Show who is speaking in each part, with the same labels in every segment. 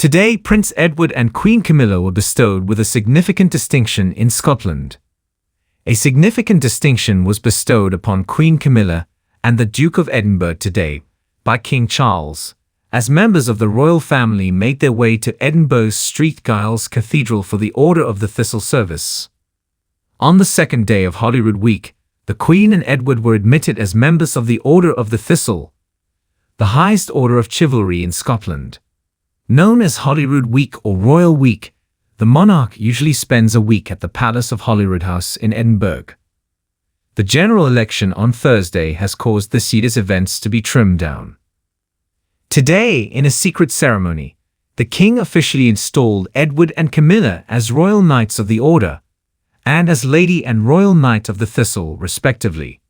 Speaker 1: Today, Prince Edward and Queen Camilla were bestowed with a significant distinction in Scotland. A significant distinction was bestowed upon Queen Camilla and the Duke of Edinburgh today by King Charles, as members of the royal family made their way to Edinburgh's St Giles Cathedral for the Order of the Thistle service. On the second day of Holyrood Week, the Queen and Edward were admitted as members of the Order of the Thistle, the highest order of chivalry in Scotland. Known as Holyrood Week or Royal Week, the monarch usually spends a week at the Palace of Holyrood House in Edinburgh. The general election on Thursday has caused this year's events to be trimmed down. Today, in a secret ceremony, the King officially installed Edward and Camilla as Royal Knights of the Order, and as Lady and Royal Knight of the Thistle, respectively.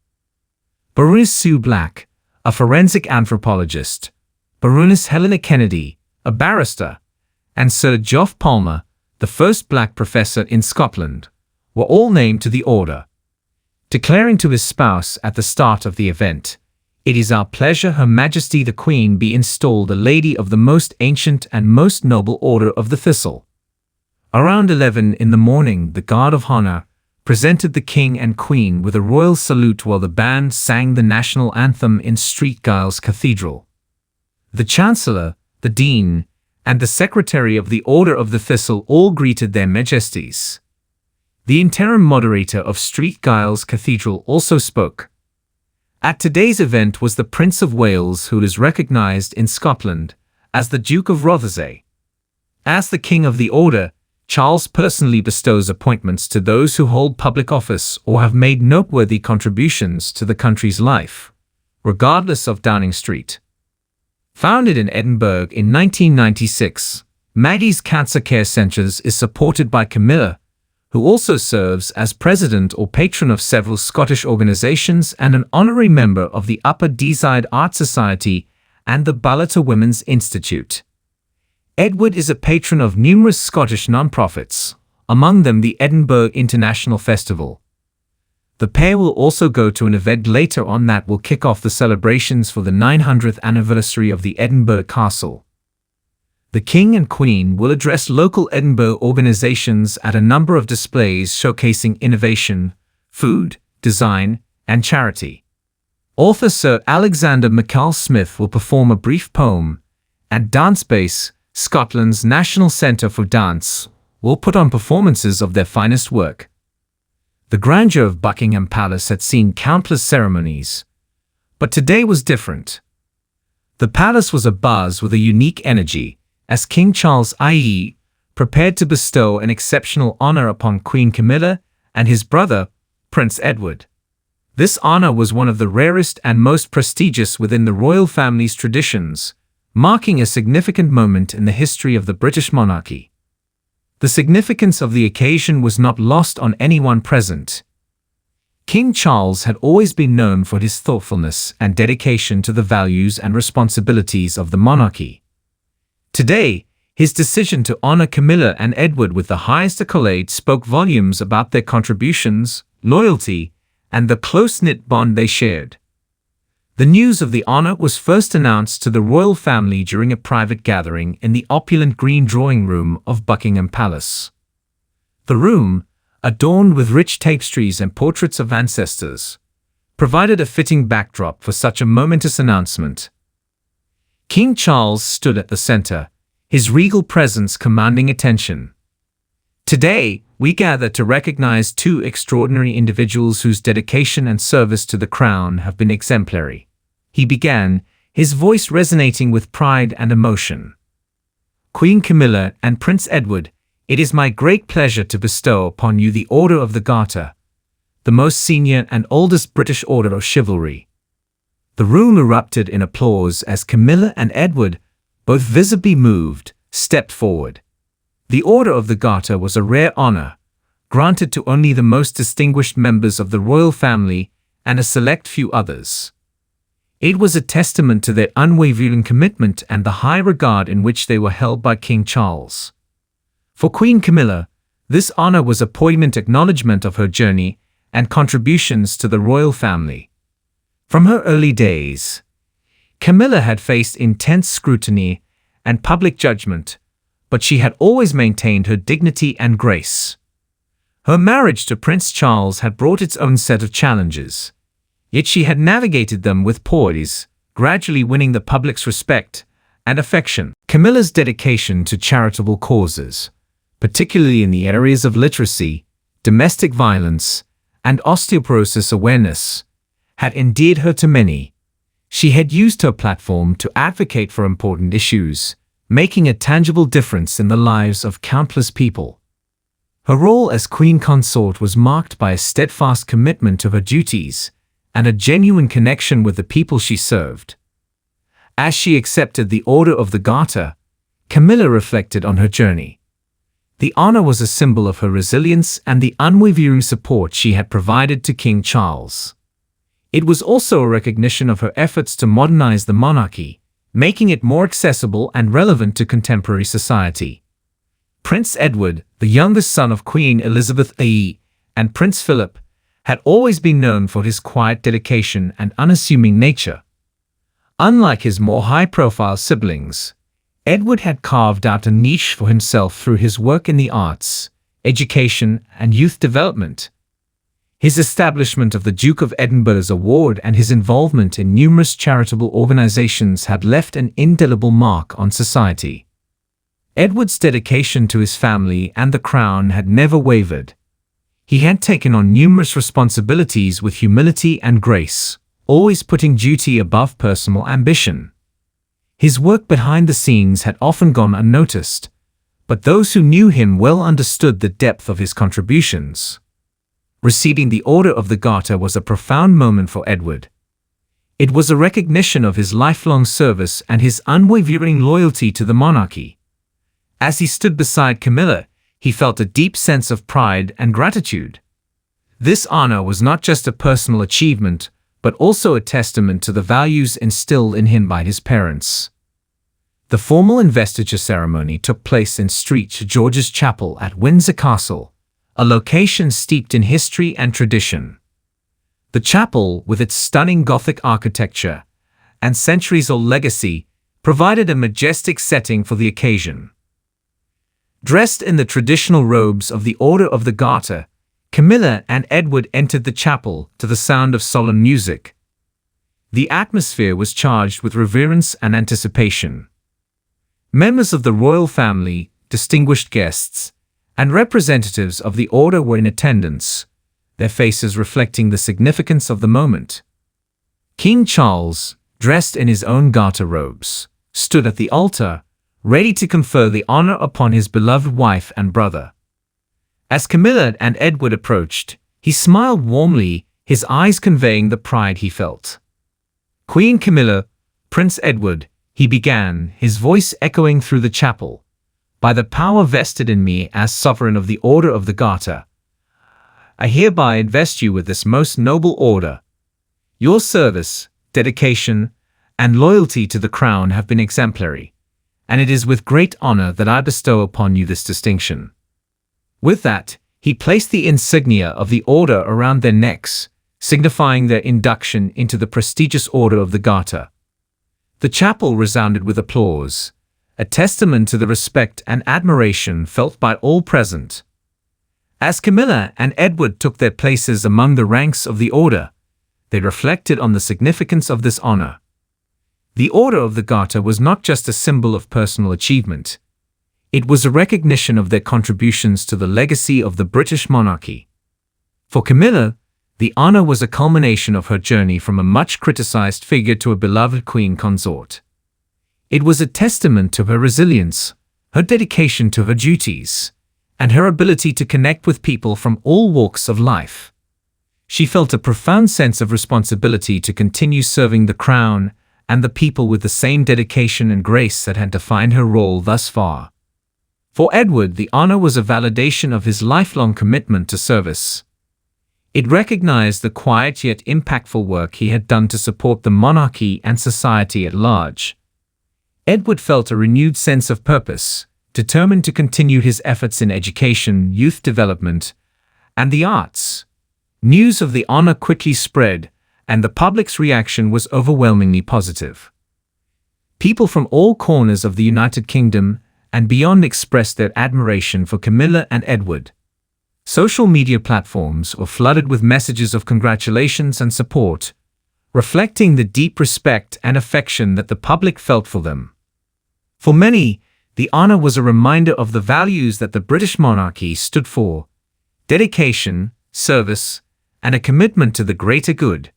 Speaker 1: Baroness Sue Black, a forensic anthropologist, Baroness Helena Kennedy, a barrister, and Sir Geoff Palmer, the first black professor in Scotland, were all named to the order. Declaring to his spouse at the start of the event, "It is our pleasure Her Majesty the Queen be installed a Lady of the most ancient and most noble Order of the Thistle." Around 11 in the morning, the Guard of Honor presented the King and Queen with a royal salute while the band sang the national anthem in St Giles Cathedral. The Chancellor, the Dean, and the Secretary of the Order of the Thistle all greeted their Majesties. The interim moderator of St Giles Cathedral also spoke. At today's event was the Prince of Wales, who is recognized in Scotland as the Duke of Rothesay. As the King of the Order, Charles personally bestows appointments to those who hold public office or have made noteworthy contributions to the country's life, regardless of Downing Street. Founded in Edinburgh in 1996, Maggie's Cancer Care Centres is supported by Camilla, who also serves as president or patron of several Scottish organisations and an honorary member of the Upper Deeside Art Society and the Ballater Women's Institute. Edward is a patron of numerous Scottish non-profits, among them the Edinburgh International Festival. The pair will also go to an event later on that will kick off the celebrations for the 900th anniversary of the Edinburgh Castle. The King and Queen will address local Edinburgh organisations at a number of displays showcasing innovation, food, design, and charity. Author Sir Alexander McCall Smith will perform a brief poem, and Dancebase, Scotland's National Centre for Dance, will put on performances of their finest work. The grandeur of Buckingham Palace had seen countless ceremonies, but today was different. The palace was abuzz with a unique energy, as King Charles I.E. prepared to bestow an exceptional honor upon Queen Camilla and his brother, Prince Edward. This honor was one of the rarest and most prestigious within the royal family's traditions, marking a significant moment in the history of the British monarchy. The significance of the occasion was not lost on anyone present. King Charles had always been known for his thoughtfulness and dedication to the values and responsibilities of the monarchy. Today, his decision to honor Camilla and Edward with the highest accolade spoke volumes about their contributions, loyalty, and the close-knit bond they shared. The news of the honor was first announced to the royal family during a private gathering in the opulent green drawing room of Buckingham Palace. The room, adorned with rich tapestries and portraits of ancestors, provided a fitting backdrop for such a momentous announcement. King Charles stood at the center, his regal presence commanding attention. Today, we gather to recognize two extraordinary individuals whose dedication and service to the crown have been exemplary. He began, his voice resonating with pride and emotion. Queen Camilla and Prince Edward, it is my great pleasure to bestow upon you the Order of the Garter, the most senior and oldest British order of chivalry. The room erupted in applause as Camilla and Edward, both visibly moved, stepped forward. The Order of the Garter was a rare honor, granted to only the most distinguished members of the royal family and a select few others. It was a testament to their unwavering commitment and the high regard in which they were held by King Charles. For Queen Camilla, this honor was a poignant acknowledgement of her journey and contributions to the royal family. From her early days, Camilla had faced intense scrutiny and public judgment, but she had always maintained her dignity and grace. Her marriage to Prince Charles had brought its own set of challenges, yet she had navigated them with poise, gradually winning the public's respect and affection. Camilla's dedication to charitable causes, particularly in the areas of literacy, domestic violence, and osteoporosis awareness, had endeared her to many. She had used her platform to advocate for important issues, making a tangible difference in the lives of countless people. Her role as Queen Consort was marked by a steadfast commitment to her duties and a genuine connection with the people she served. As she accepted the Order of the Garter, Camilla reflected on her journey. The honor was a symbol of her resilience and the unwavering support she had provided to King Charles. It was also a recognition of her efforts to modernize the monarchy, making it more accessible and relevant to contemporary society. Prince Edward, the youngest son of Queen Elizabeth II, and Prince Philip, had always been known for his quiet dedication and unassuming nature. Unlike his more high-profile siblings, Edward had carved out a niche for himself through his work in the arts, education, and youth development. His establishment of the Duke of Edinburgh's award and his involvement in numerous charitable organizations had left an indelible mark on society. Edward's dedication to his family and the crown had never wavered. He had taken on numerous responsibilities with humility and grace, always putting duty above personal ambition. His work behind the scenes had often gone unnoticed, but those who knew him well understood the depth of his contributions. Receiving the Order of the Garter was a profound moment for Edward. It was a recognition of his lifelong service and his unwavering loyalty to the monarchy. As he stood beside Camilla, he felt a deep sense of pride and gratitude. This honor was not just a personal achievement, but also a testament to the values instilled in him by his parents. The formal investiture ceremony took place in St. George's Chapel at Windsor Castle, a location steeped in history and tradition. The chapel, with its stunning Gothic architecture and centuries-old legacy, provided a majestic setting for the occasion. Dressed in the traditional robes of the Order of the Garter, Camilla and Edward entered the chapel to the sound of solemn music. The atmosphere was charged with reverence and anticipation. Members of the royal family, distinguished guests, and representatives of the order were in attendance, their faces reflecting the significance of the moment. King Charles, dressed in his own garter robes, stood at the altar, ready to confer the honor upon his beloved wife and brother. As Camilla and Edward approached, he smiled warmly, his eyes conveying the pride he felt. "Queen Camilla, Prince Edward," he began, his voice echoing through the chapel, "by the power vested in me as sovereign of the Order of the Garter, I hereby invest you with this most noble order. Your service, dedication, and loyalty to the crown have been exemplary, and it is with great honor that I bestow upon you this distinction." With that, he placed the insignia of the order around their necks, signifying their induction into the prestigious Order of the Garter. The chapel resounded with applause, a testament to the respect and admiration felt by all present. As Camilla and Edward took their places among the ranks of the order, they reflected on the significance of this honor. The Order of the Garter was not just a symbol of personal achievement. It was a recognition of their contributions to the legacy of the British monarchy. For Camilla, the honor was a culmination of her journey from a much-criticized figure to a beloved queen consort. It was a testament to her resilience, her dedication to her duties, and her ability to connect with people from all walks of life. She felt a profound sense of responsibility to continue serving the crown and the people with the same dedication and grace that had defined her role thus far. For Edward, the honor was a validation of his lifelong commitment to service. It recognized the quiet yet impactful work he had done to support the monarchy and society at large. Edward felt a renewed sense of purpose, determined to continue his efforts in education, youth development, and the arts. News of the honor quickly spread, and the public's reaction was overwhelmingly positive. People from all corners of the United Kingdom and beyond expressed their admiration for Camilla and Edward. Social media platforms were flooded with messages of congratulations and support, reflecting the deep respect and affection that the public felt for them. For many, the honor was a reminder of the values that the British monarchy stood for: dedication, service, and a commitment to the greater good.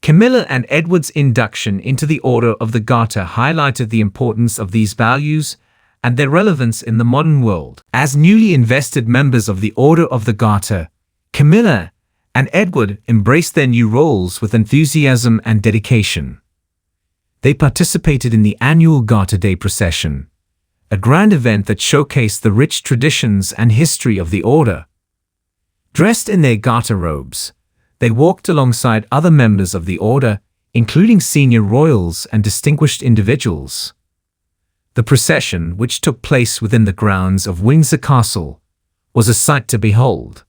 Speaker 1: Camilla and Edward's induction into the Order of the Garter highlighted the importance of these values and their relevance in the modern world. As newly invested members of the Order of the Garter, Camilla and Edward embraced their new roles with enthusiasm and dedication. They participated in the annual Garter Day procession, a grand event that showcased the rich traditions and history of the order. Dressed in their Garter robes, they walked alongside other members of the order, including senior royals and distinguished individuals. The procession, which took place within the grounds of Windsor Castle, was a sight to behold.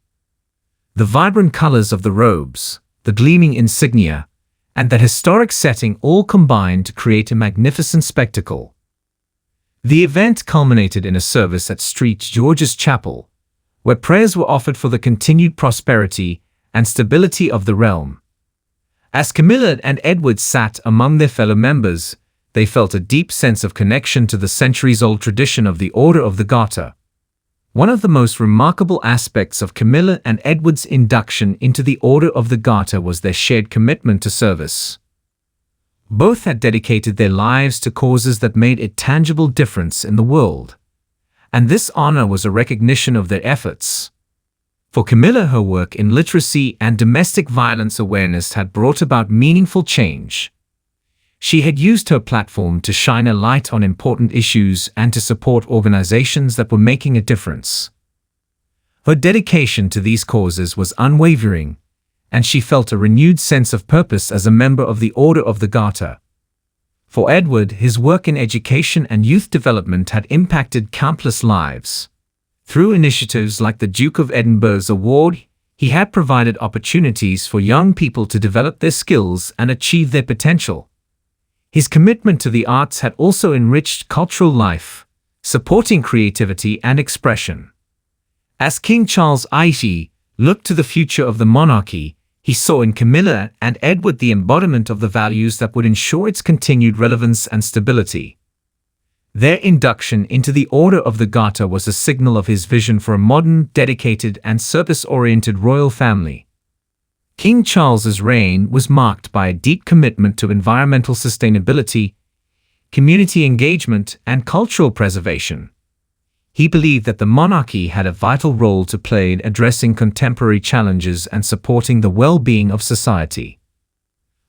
Speaker 1: The vibrant colors of the robes, the gleaming insignia, and that historic setting all combined to create a magnificent spectacle. The event culminated in a service at St. George's Chapel, where prayers were offered for the continued prosperity and stability of the realm. As Camilla and Edward sat among their fellow members, they felt a deep sense of connection to the centuries-old tradition of the Order of the Garter. One of the most remarkable aspects of Camilla and Edward's induction into the Order of the Garter was their shared commitment to service. Both had dedicated their lives to causes that made a tangible difference in the world, and this honor was a recognition of their efforts. For Camilla, her work in literacy and domestic violence awareness had brought about meaningful change. She had used her platform to shine a light on important issues and to support organizations that were making a difference. Her dedication to these causes was unwavering, and she felt a renewed sense of purpose as a member of the Order of the Garter. For Edward, his work in education and youth development had impacted countless lives. Through initiatives like the Duke of Edinburgh's Award, he had provided opportunities for young people to develop their skills and achieve their potential. His commitment to the arts had also enriched cultural life, supporting creativity and expression. As King Charles I looked to the future of the monarchy, he saw in Camilla and Edward the embodiment of the values that would ensure its continued relevance and stability. Their induction into the Order of the Garter was a signal of his vision for a modern, dedicated, and service-oriented royal family. King Charles's reign was marked by a deep commitment to environmental sustainability, community engagement, and cultural preservation. He believed that the monarchy had a vital role to play in addressing contemporary challenges and supporting the well-being of society.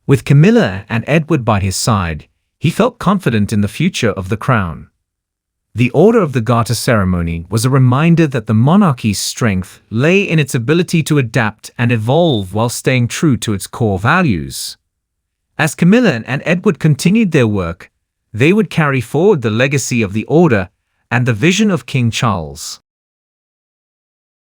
Speaker 1: With Camilla and Edward by his side, he felt confident in the future of the crown. The Order of the Garter ceremony was a reminder that the monarchy's strength lay in its ability to adapt and evolve while staying true to its core values. As Camilla and Edward continued their work, they would carry forward the legacy of the order and the vision of King Charles.